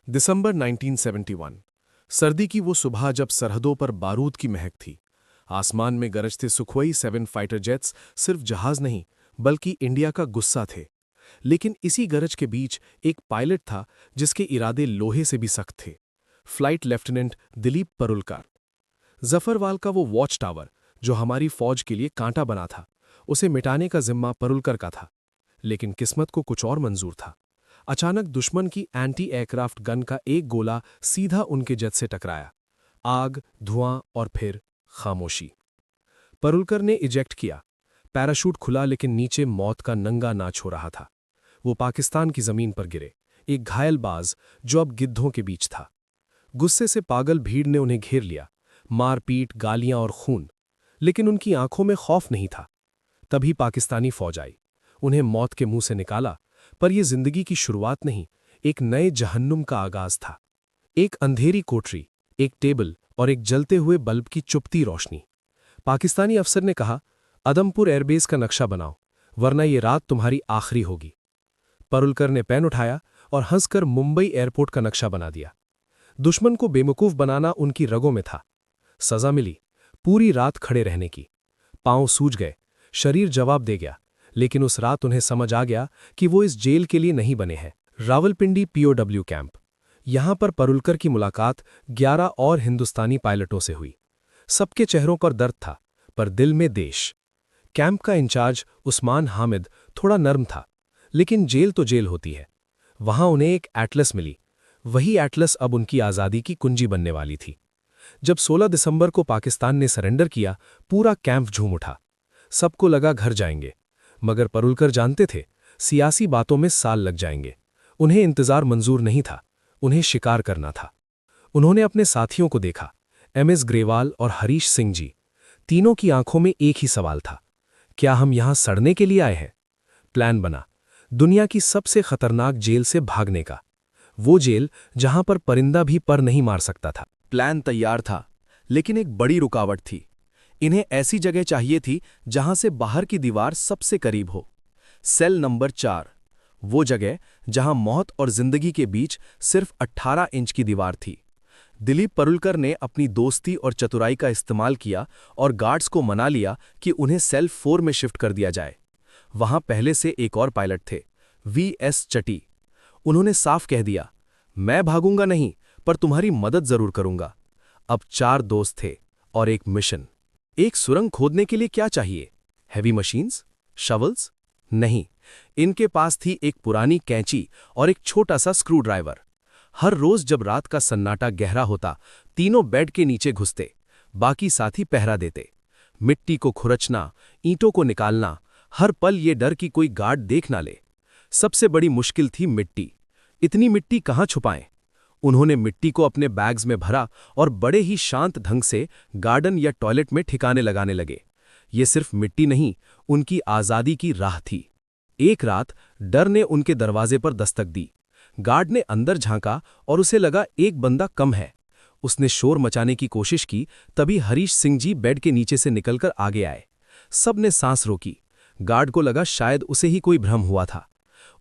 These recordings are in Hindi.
दिसंबर 1971। सर्दी की वो सुबह जब सरहदों पर बारूद की महक थी। आसमान में गरजते सुखोई 7 फाइटर जेट्स सिर्फ जहाज नहीं बल्कि इंडिया का गुस्सा थे। लेकिन इसी गरज के बीच एक पायलट था जिसके इरादे लोहे से भी सख्त थे। Flight lieutenant Dilip Parulkar. जफरवाल का वो वॉच टावर जो हमारी फौज के लिए कांटा बना था, उसे मिटाने का जिम्मा परुलकर का था। लेकिन किस्मत को कुछ और मंजूर था। अचानक दुश्मन की एंटी एयरक्राफ्ट गन का एक गोला सीधा उनके जेट से टकराया। आग, धुआं और फिर खामोशी। परुलकर ने इजेक्ट किया। पैराशूट खुला लेकिन नीचे मौत का नंगा नाच हो रहा था। वो पाकिस्तान की जमीन पर गिरे, एक घायल बाज जो अब गिद्धों के बीच था। गुस्से से पागल भीड़ ने उन्हें घेर लिया। मारपीट, गालियां और खून। लेकिन उनकी आंखों में खौफ नहीं था। तभी पाकिस्तानी फौज आई, उन्हें मौत के मुंह से निकाला। पर यह जिंदगी की शुरुआत नहीं, एक नए जहन्नुम का आगाज था। एक अंधेरी कोठरी, एक टेबल और एक जलते हुए बल्ब की चुपती रोशनी। पाकिस्तानी अफसर ने कहा, अदमपुर एयरबेस का नक्शा बनाओ, वरना ये रात तुम्हारी आखिरी होगी। परुलकर ने पेन उठाया और हंसकर मुंबई एयरपोर्ट का नक्शा बना दिया। दुश्मन को बेवकूफ बनाना उनकी रगों में था। सजा मिली, पूरी रात खड़े रहने की। पांव सूज गए, शरीर जवाब दे गया। लेकिन उस रात उन्हें समझ आ गया कि वो इस जेल के लिए नहीं बने हैं। Rawalpindi POW camp. यहां पर परुलकर की मुलाकात 11 और हिंदुस्तानी पायलटों से हुई। सबके चेहरों पर दर्द था, पर दिल में देश। कैंप का इंचार्ज उस्मान हामिद थोड़ा नर्म था, लेकिन जेल तो जेल होती है। वहां उन्हें एक एटलस मिली। वही एटलस अब उनकी आज़ादी की कुंजी बनने वाली थी। जब 16 दिसंबर को पाकिस्तान ने सरेंडर किया, पूरा कैंप झूम उठा। सबको लगा घर जाएंगे, मगर परुलकर जानते थे सियासी बातों में साल लग जाएंगे। उन्हें इंतजार मंजूर नहीं था, उन्हें शिकार करना था। उन्होंने अपने साथियों को देखा, एमएस ग्रेवाल और हरीश सिंह जी। तीनों की आंखों में एक ही सवाल था, क्या हम यहां सड़ने के लिए आए हैं? प्लान बना, दुनिया की सबसे खतरनाक जेल से भागने का। वो जेल जहां पर परिंदा भी पर नहीं मार सकता था। प्लान तैयार था, लेकिन एक बड़ी रुकावट थी। इन्हें ऐसी जगह चाहिए थी जहां से बाहर की दीवार सबसे करीब हो। सेल नंबर 4, वो जगह जहां मौत और जिंदगी के बीच सिर्फ 18 इंच की दीवार थी। दिलीप परुलकर ने अपनी दोस्ती और चतुराई का इस्तेमाल किया और गार्ड्स को मना लिया कि उन्हें सेल 4 में शिफ्ट कर दिया जाए। वहां पहले से एक और पायलट थे, वीएस चटी। उन्होंने साफ कह दिया, मैं भागूंगा नहीं, पर तुम्हारी मदद जरूर करूंगा। अब 4 दोस्त थे और एक मिशन। एक सुरंग खोदने के लिए क्या चाहिए? Heavy machines? शवल्स? नहीं, इनके पास थी एक पुरानी कैंची और एक छोटा सा स्क्रू ड्राइवर। हर रोज जब रात का सन्नाटा गहरा होता, तीनों बेड के नीचे घुसते, बाकी साथी पहरा देते। मिट्टी को खुरचना, ईंटों को निकालना, हर पल ये डर कि कोई गार्ड देख ना ले। सबसे बड़ी मुश्किल थी मिट्टी। इतनी मिट्टी कहाँ छुपाएं? उन्होंने मिट्टी को अपने बैग्स में भरा और बड़े ही शांत ढंग से गार्डन या टॉयलेट में ठिकाने लगाने लगे। ये सिर्फ मिट्टी नहीं, उनकी आज़ादी की राह थी। एक रात डर ने उनके दरवाजे पर दस्तक दी। गार्ड ने अंदर झांका और उसे लगा एक बंदा कम है। उसने शोर मचाने की कोशिश की, तभी हरीश सिंह जी बेड के नीचे से निकलकर आगे आए। सबने सांस रोकी। गार्ड को लगा शायद उसे ही कोई भ्रम हुआ था।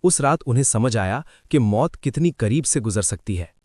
उस रात उन्हें समझ आया कि मौत कितनी करीब से गुजर सकती है।